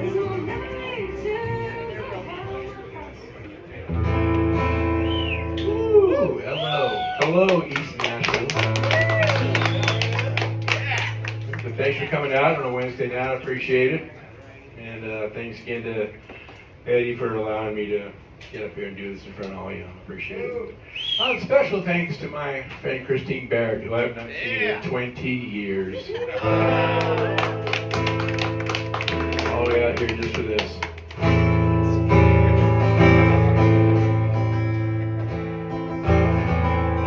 Ooh, hello. Hello, East Nashville. So thanks for coming out on a Wednesday night. I appreciate it. And thanks again to Eddie for allowing me to get up here and do this in front of all you. I appreciate it. Special thanks to my friend Christine Barrett, who I have not seen in 20 years. All the way out here just for this.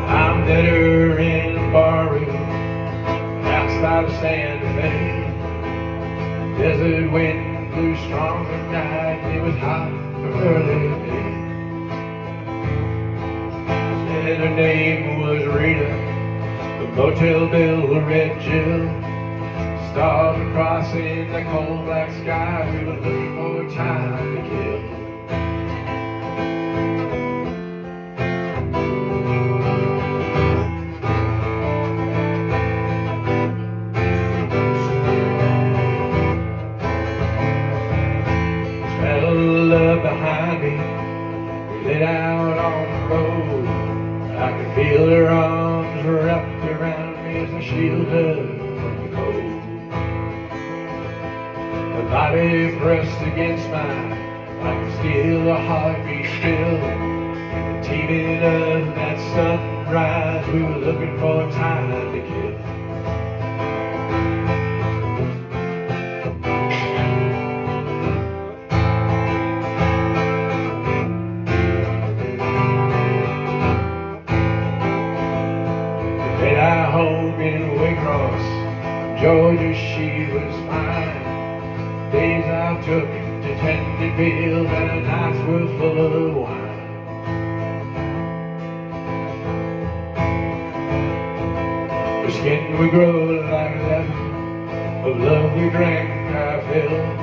I'm better in a barroom outside of Santa Fe. Desert wind blew strong at night, it was hot from early day. Said her name was Rita, the motel bill a red Jill. Stars were crossing the cold black sky, we were looking for time to kill. Behind me, we lit out on the road. I could feel her arms wrapped around me as I shielded her from the cold. Her body pressed against mine, I could feel the heartbeat still. In the teeming of that sunrise, we were looking for time to kill. Georgia, she was fine. Days I took to tend the field, and the nights were full of wine. Her skin would grow like leather, of love we drank I filled.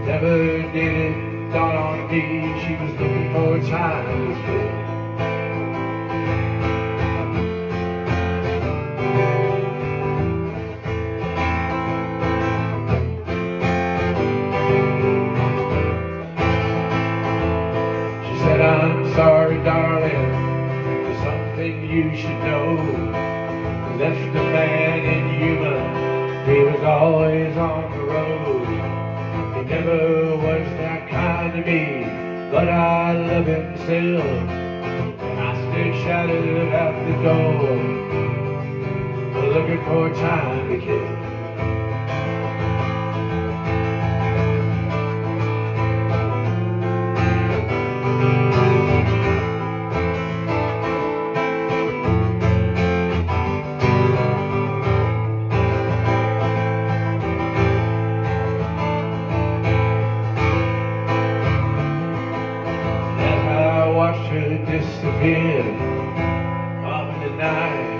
Never did it dawn on me, she was looking for time to fill. I'm sorry, darling, there's something you should know. Left a man inhuman, he was always on the road. He never was that kind to me, but I love him still. And I stood shouted out the door, looking for time to kill. Disappeared off in the night.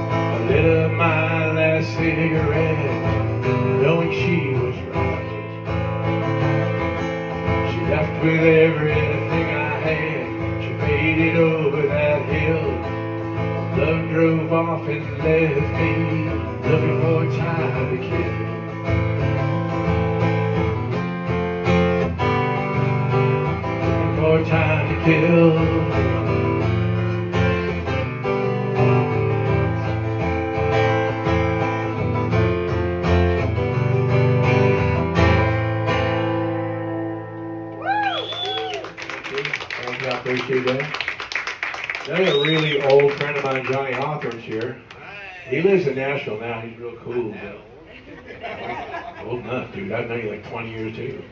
I lit up my last cigarette, knowing she was right. She left with everything I had. She faded over that hill. Love drove off and left me, looking for time to kill. Looking for time to kill. I appreciate that. There's a really old friend of mine, Johnny Hawthorne's here. He lives in Nashville now. He's real cool. Old enough, dude. I've known you like 20 years too.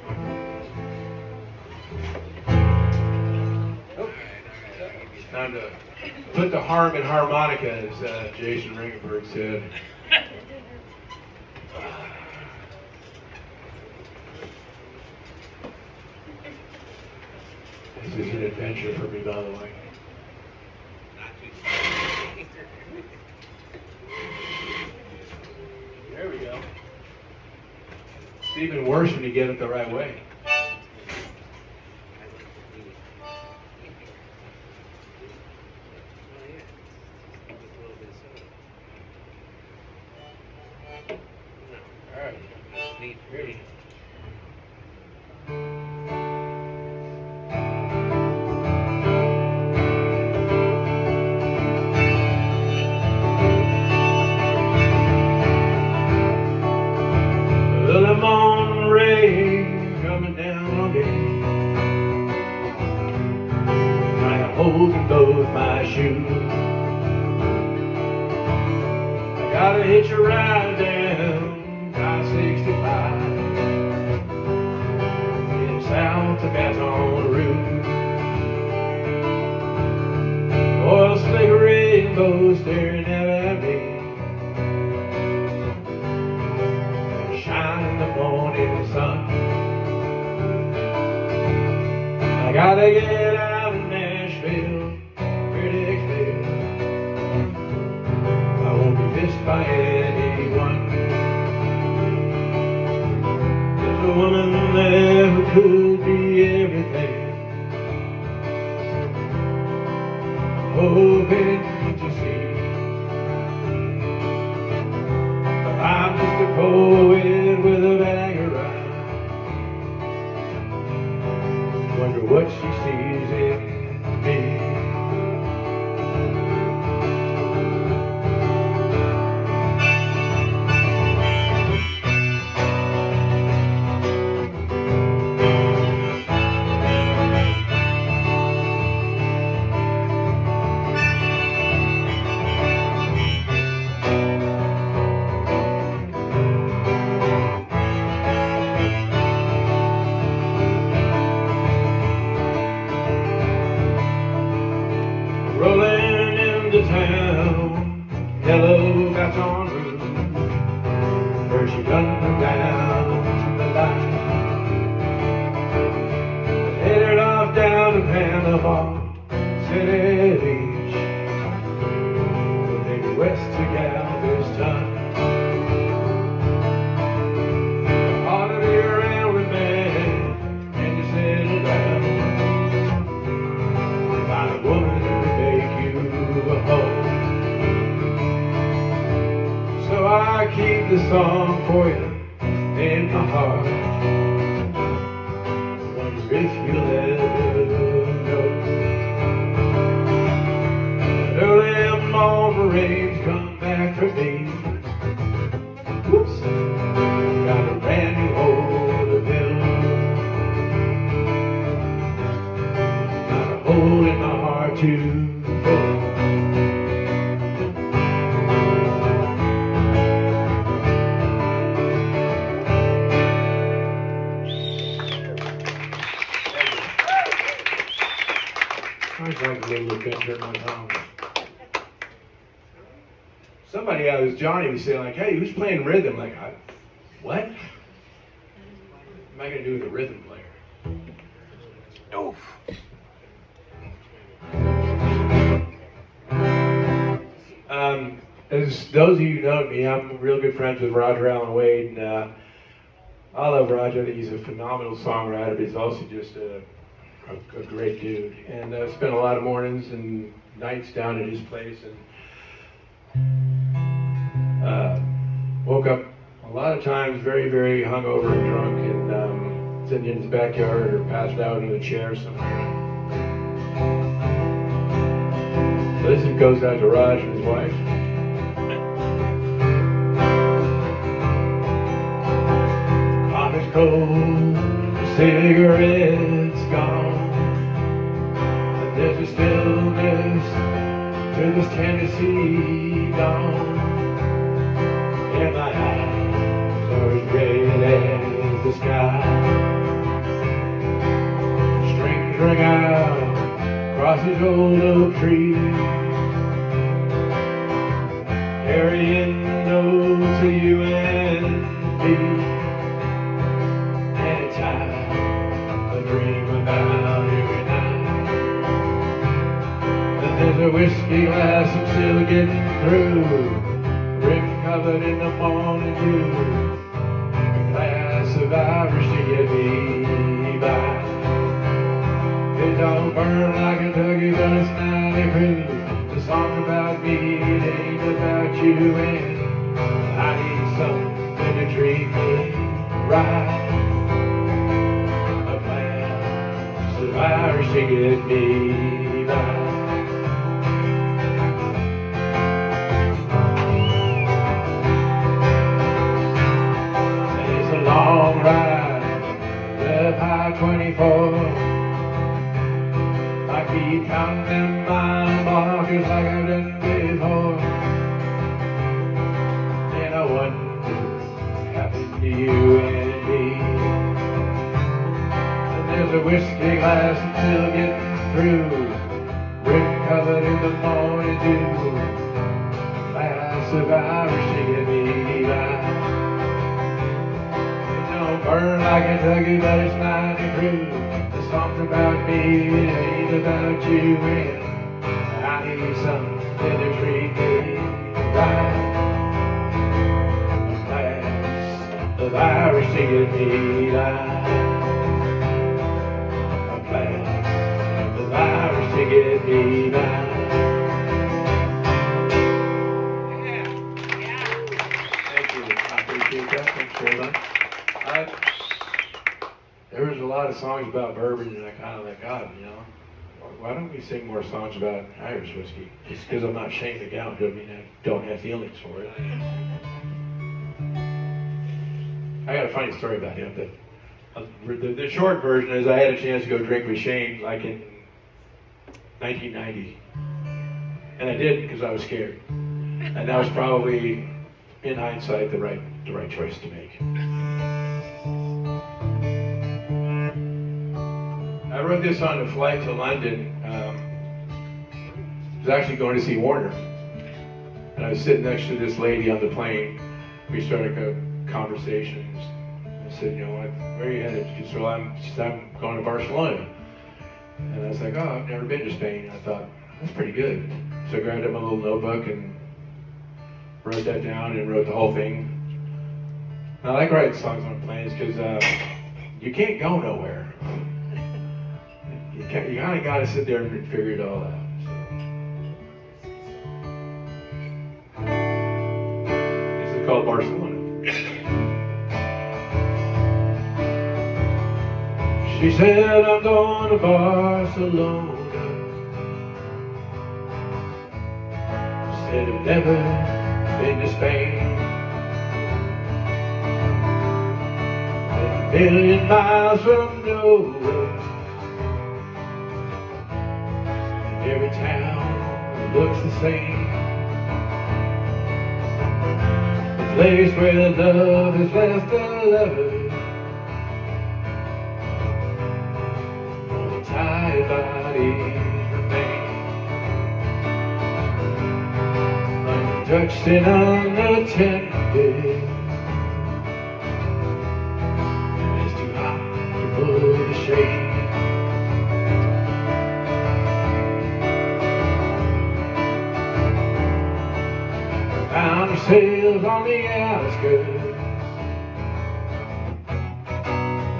It's time to put the harm in harmonica, as Jason Ringenberg said. This is an adventure for me, by the way. There we go. It's even worse when you get it the right way. All right. Ready. hitch a ride down I-65, heading south to Baton Rouge. Oil slick rainbows staring out at me, shine in the morning sun. I gotta get out of Nashville, Criticville. I won't be missed by anyone. There's a woman there who could be everything. Hoping to see, but I'm just a poet with a bag of rhymes. Wonder what she sees in me. Rolling into town, hello Baton Rouge, where she gunned down the line. Headed off down to Panama City Beach, but maybe west to Galveston. Ought to be around with me, and you settle down. Find a woman who can make you a home. So I keep the song for you in my heart. Wonder if you'll ever know that early morning rains come back for me. Whoops, got a brand new hole to build. Hole in my heart to fill. I was like a little adventure in my town. Somebody, Johnny was saying like, hey, who's playing rhythm? Like, what? What am I going to do with a rhythm player? Oof. As those of you who know me, I'm real good friends with Roger Allen Wade, and I love Roger. I think he's a phenomenal songwriter, but he's also just a great dude. And I spent a lot of mornings and nights down at his place, and woke up a lot of times very, very hungover and drunk, and sitting in his backyard or passed out in a chair somewhere. So this goes out to Raj and his wife. Coffee's cold, cigarettes gone, but there's a stillness to this Tennessee dawn. And my eyes are as red as the sky. Strings ring out across his old oak tree, carrying notes to you and me. Anytime I dream about every night, that there's a whiskey glass I'm still getting through, brick covered in the morning dew, a glass of Irish to get me by. It don't burn like Kentucky, but it's 90 proof. The song's about me, it ain't about you, and I need something to treat me right. A glass of Irish to get me by. And it's a long ride up I-24. I keep counting my markers like I've done before. last until getting through. Brick covered in the morning dew. Last survivor, she get me by. It don't burn like Kentucky, but it's mighty true. The song's about me, it ain't about you. And I need something to treat me right. Last survivor, she get me by. To get me back. Thank you. I appreciate that. Thanks very much. There was a lot of songs about bourbon, and I kind of like, God, you know, why don't we sing more songs about Irish whiskey? Just because I'm not ashamed of gown doesn't mean I don't have feelings for it. I got a funny story about him. That the short version is I had a chance to go drink with Shane like in 1990, and I did because I was scared, and that was probably, in hindsight, the right choice to make. I wrote this on the flight to London. I was actually going to see Warner, and I was sitting next to this lady on the plane. We started a conversation. I said, you know, where are you headed? She said, well, I'm going to Barcelona. And I was like, oh, I've never been to Spain. I thought, that's pretty good. So I grabbed up my little notebook and wrote that down and wrote the whole thing. And I like writing songs on planes because you can't go nowhere. You kind of got to sit there and figure it all out. So. This is called Barcelona. She said, I'm going to Barcelona. Said, I've never been to Spain. A million miles from nowhere. And every town looks the same. The place where love has left a lover. Tired bodies remain untouched and unattended, and it's too hot to put a shade. Found ourselves on the outskirts,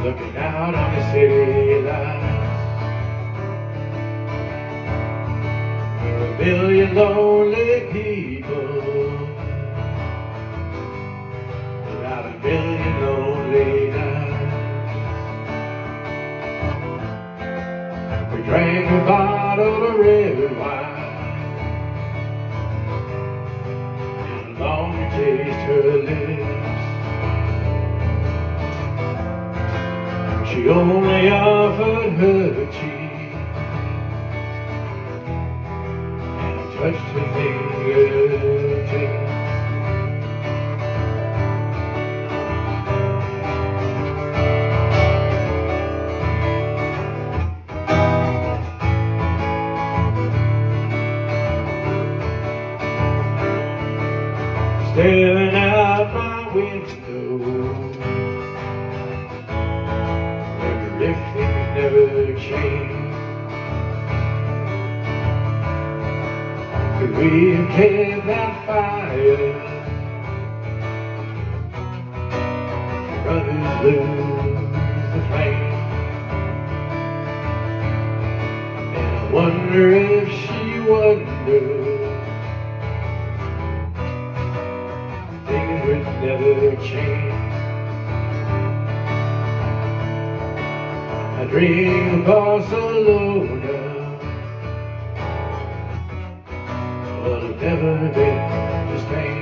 looking out on the city lights. A million lonely people, without a million lonely nights. We drank a bottle of red wine, and I longed to taste her lips. She only offered her cheek. Touched her fingertips. Staring out my window, wonder if things never change. Could we have kept that fire? Brothers lose the flame. And I wonder if she wondered things would never change. I dream of Barcelona, but I've never been to Spain.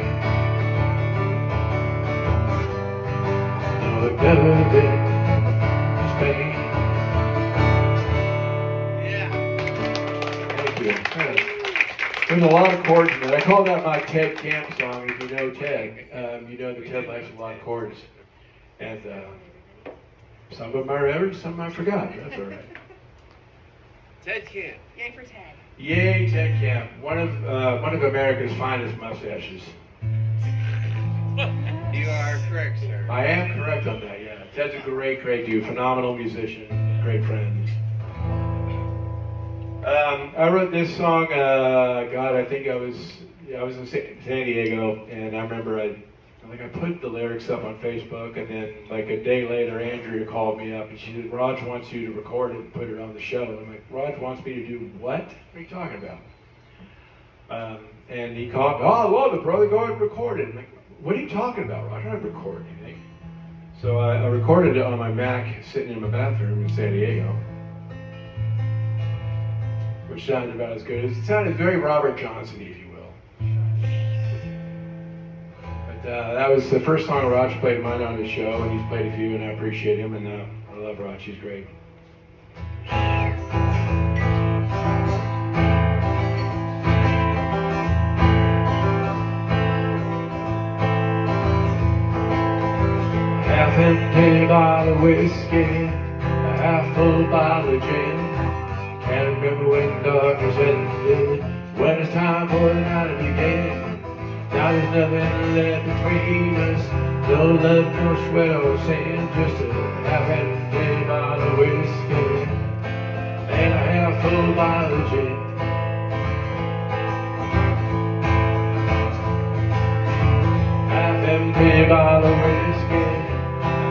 No, I've never been to Spain. Yeah. Thank you. There's a lot of chords in that. I call that my Ted Camp song. If you know Ted, you know that Ted likes a lot of chords. And some of them I remembered, some I forgot. That's all right. Ted Camp. Yay for Ted. Yay, Ted Camp. One of America's finest mustaches. You are correct, sir. I am correct on that, yeah. Ted's a great dude. Phenomenal musician. Great friend. I wrote this song, God, I think I was in San Diego, and I remember I put the lyrics up on Facebook, and then like a day later, Andrea called me up, and she said, Raj wants you to record it and put it on the show. I'm like, Raj wants me to do what? What are you talking about? And he called me, oh, I love it, brother, go ahead and record it. I'm like, what are you talking about, Raj? I don't record anything. So I recorded it on my Mac, sitting in my bathroom in San Diego, which sounded about as good. It sounded very Robert Johnson-y, if you will. But that was the first song Raj played mine on his show, and he's played a few, and I appreciate him, and I love Raj, he's great. Half-empty bottle of whiskey, a half-full bottle of gin. Can't remember when darkness ended, when it's time for the night to begin. Now there's nothing left between us, no love, no sweat or sin, just a half-empty bottle of whiskey and a half-full bottle of gin. Half-empty bottle of whiskey,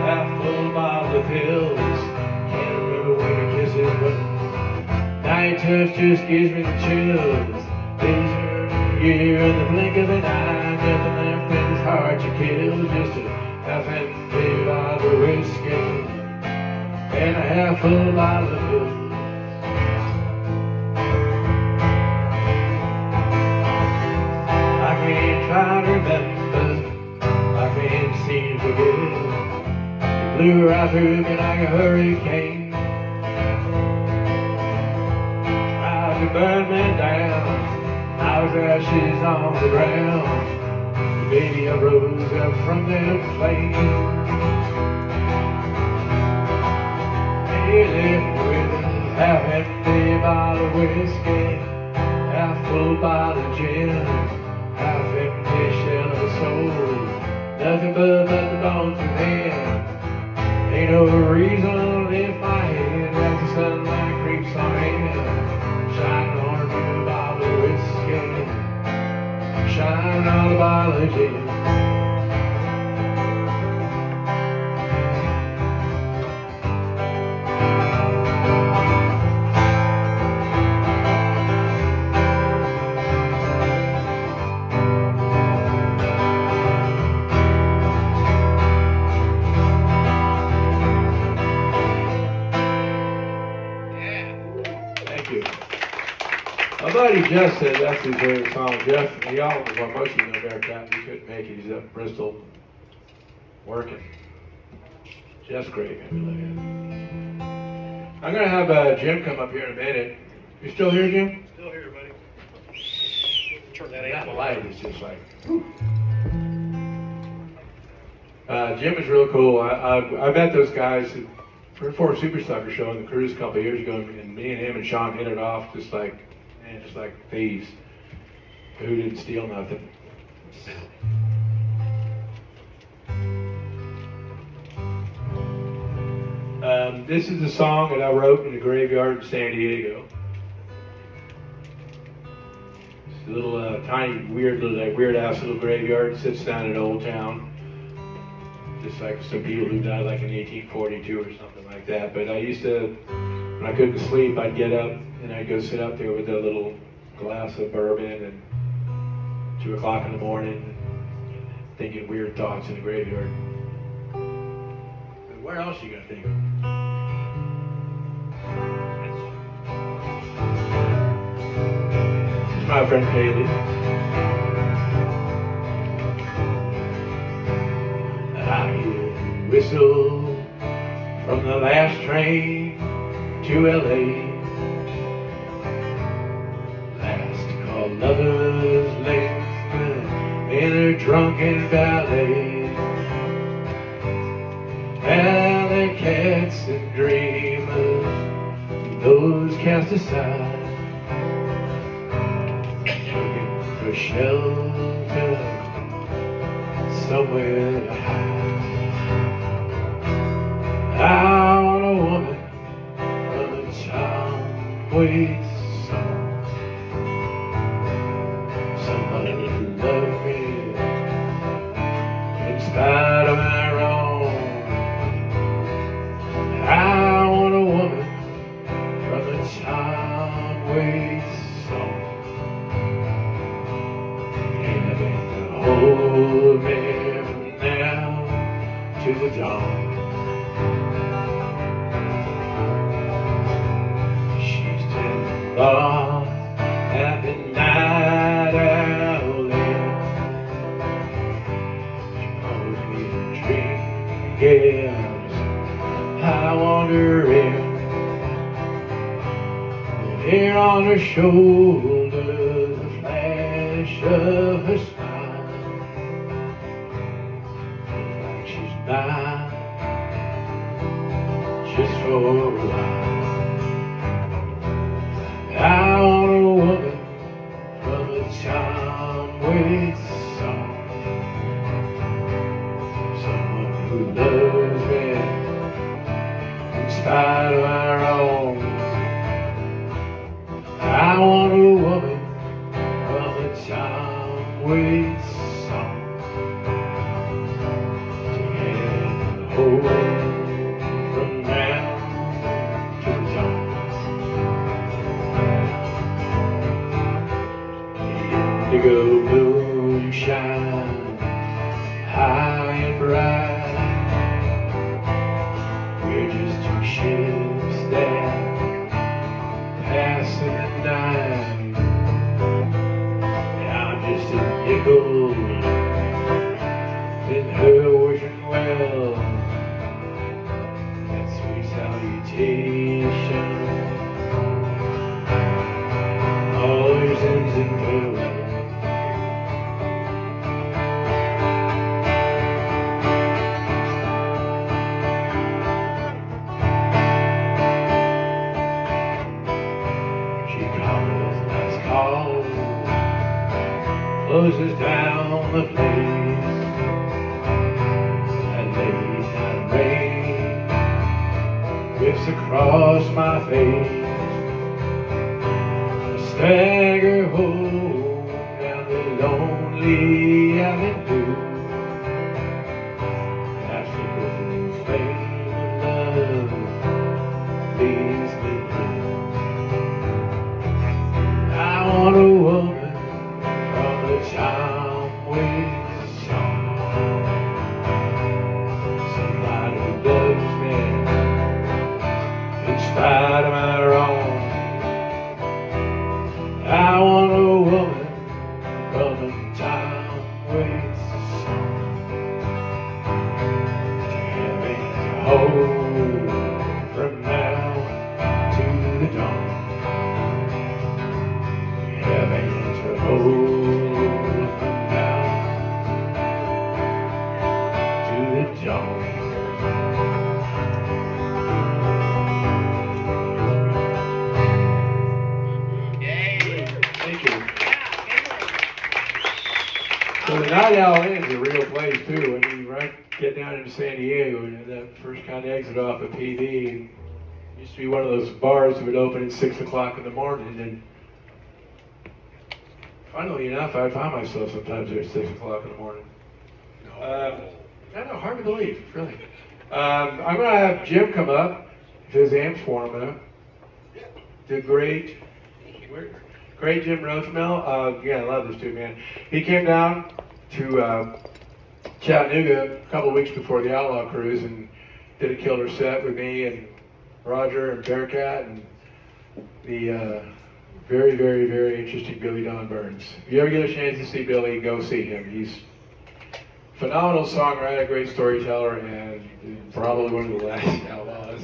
half-full bottle of pills. Can't remember when to kiss it, but night touch just gives me the chills. Days are a year in the blink of an eye. Nothing left in his heart to kill. Just a half-empty bottle of whiskey and a half-full bottle of pills. I can't try to remember, I can't seem to forget. Blew right through me like a hurricane, tried to burn me down. I was ashes on the ground. Baby, I rose up from that flame. He left with a half-empty bottle of whiskey, half-full bottle of gin, half-empty shell of a soul. Nothing but the bones of him. Ain't no reason to lift my head as the sunlight creeps on in. Shine on a blue bottle of whiskey, shine on a bottle of gin. My buddy Jeff said that's his favorite song. Jeff, y'all, well, most of you know Bearcat, he couldn't make it. He's up in Bristol working. Jeff's great, man. We love him. I'm going to have Jim come up here in a minute. You still here, Jim? Still here, buddy. Turn that That amp light is just like, whew. Jim is real cool. I met those guys for a Super Sucker show on the cruise a couple of years ago, and me and him and Sean hit it off just like thieves who didn't steal nothing. This is a song that I wrote in the graveyard in San Diego. It's a little tiny, weird ass little graveyard. It sits down in Old Town. Just like some people who died like in 1842 or something like that. But I used to, when I couldn't sleep, I'd get up and I'd go sit up there with a little glass of bourbon and 2 o'clock in the morning, thinking weird thoughts in the graveyard. But where else are you gonna think of? It's my friend Haley. I hear the whistle from the last train to LA. Last call lovers linger in a drunken ballet. Alley cats and dreamers, those cast aside, looking for shelter, somewhere to hide. I want a woman from a child waits song, somebody to love me in spite of my wrong. I want a woman from a child waits song, anything to hold me from now to the dawn. She's tender thought at the night owl. She calls me a dream, yes, I wander in. Here on her shoulder, the flash of her smile, feels like she's mine, just for a while. I want a woman from a child waits song, someone who loves me in spite of my wrong. I want a woman from a child waits song, to hand and hold from now to the dawn. The indigo moon shines high and bright. We're just two ships that passing the night. I'm just a nickel in her wishing well. That sweet salutation always ends in farewell. Closes down the place, and late night rain whips across my face. I stagger home down the lonely avenue. That flickering flame of love leads me through. I want a woman from a child waits song, somebody who loves me in spite of my wrong. I want a woman from a child waits song, to have and to hold from now to the dawn. Have and to hold from now to the dawn. Thank you. So the Night Owl Inn's a real place too. When you get down into San Diego, and that first kind of exit off of PD, it used to be one of those bars that would open at 6 o'clock in the morning. And funnily enough, I find myself sometimes there at 6 o'clock in the morning. I know, hard to believe, really. I'm going to have Jim come up, his amps warming up. The great Jim Rotramel. Yeah, I love this dude, man. He came down to Chattanooga a couple of weeks before the Outlaw Cruise and did a killer set with me and Roger and Bearcat and the very, very, very interesting Billy Don Burns. If you ever get a chance to see Billy, go see him. He's a phenomenal songwriter, great storyteller, and probably one of the last outlaws.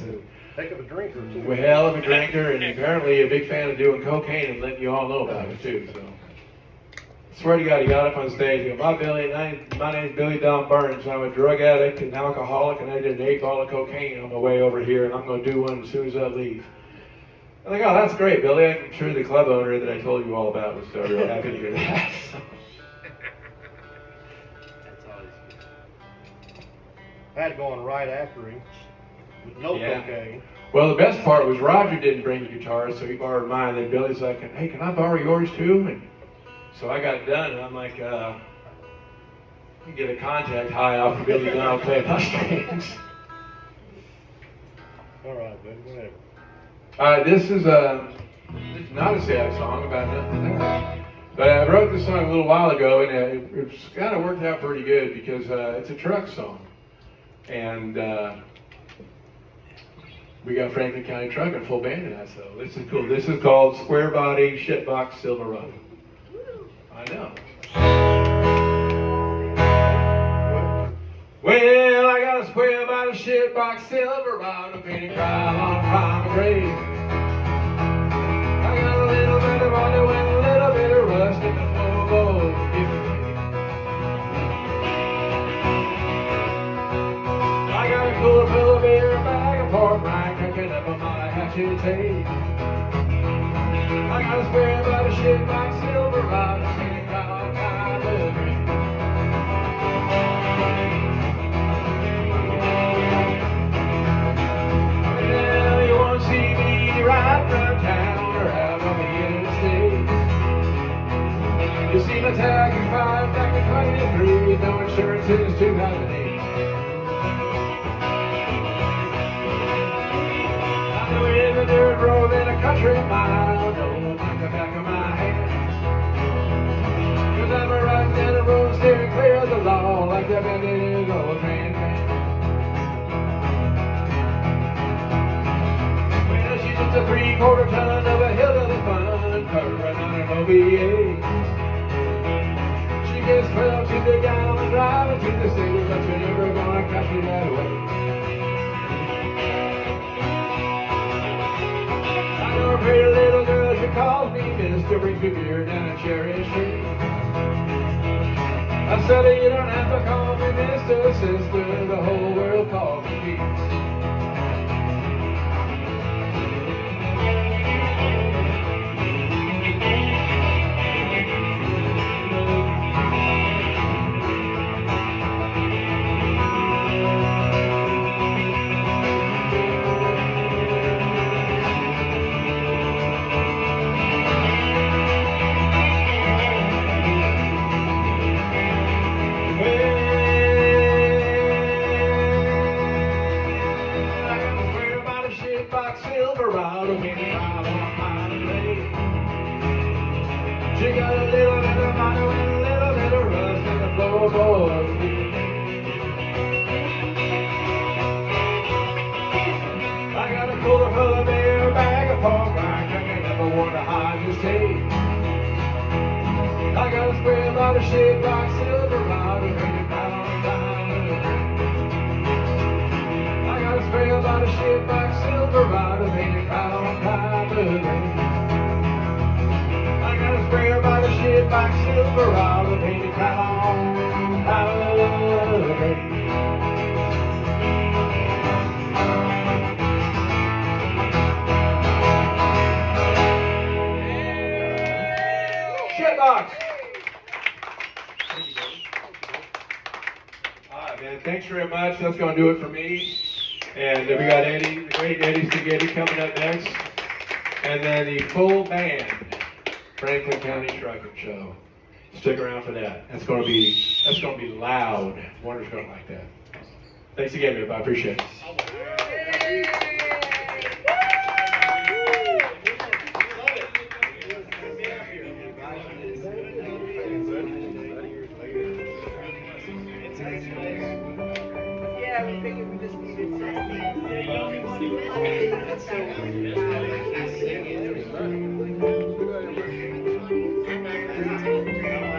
Heck of a drinker, too. Well, hell of a drinker, and apparently a big fan of doing cocaine and letting you all know about it, too. So, I swear to God, he got up on stage and goes, my name's Billy Don Burns. I'm a drug addict and alcoholic, and I did an 8 ball of cocaine on my way over here, and I'm going to do one as soon as I leave. I'm like, oh, that's great, Billy. I'm sure the club owner that I told you all about was real happy to hear that. That's always good. I had to go on right after him with no Yeah. cocaine. Well, the best part was Roger didn't bring the guitar, so he borrowed mine. Then Billy's like, hey, can I borrow yours too? And so I got done, and I'm like, you get a contact high off of Billy, and I'll play my strings. All right, buddy, whatever. This is not a sad song about nothing there. But I wrote this song a little while ago, and it's kind of worked out pretty good because it's a truck song. And we got Franklin County Truck and full band tonight, so this is cool. This is called Squarebody, Shitbox, Silverado. I know. Well, I got a Squarebody, Shitbox, Silverado, painted crown on prime grade. I got a little bit of money with a little bit of rust in the floorboards. I got a cooler full of beer, a bag of pork rind, cooking up on my hatchet tape. I got a Squarebody, Shitbox, Silverado, painted crown on prime grade. Well, you won't see me ride around town or out on the interstate. You see my tag is 5 back in 23, no insurance since 2008. I'm doing the dirt road in a country mile, no like the back of my hand. 'Cause I'm a riding down the road, steering clear of the law, like the bandit old train man. Well, she's just a 3/4 ton of a hillbilly fun, covered on an OBA. She gets 12 to the gallon, driving to the city, but you're never gonna catch me that way. I know a pretty little girl, she calls me Mister, brings me beer down a Cherry Street. I said, you don't have to call me Mr. Sister, the whole world calls me Pete. Silverado, painted out on my blade. She got a little bit of money and a little bit of rust in the floorboards. I got a cooler full of beer, a bag of pork rind, I can never wonder how I just take. I got a Squarebody, Shitbox, Silverado, painted out on my I got a Squarebody, Shitbox, Silverado, painted out on top of the lake. I got a Squarebody, Shitbox, Silverado, painted out on top of the lake. Shitbox! Alright, man, thanks very much. That's going to do it for me. And we got Eddie, the great Eddie Spaghetti coming up next. And then the full band, Franklin County Trucking Show. Stick around for that. That's going to be loud. Warner's going to like that. Thanks again, man. I appreciate it. Yeah, we figured we just needed something.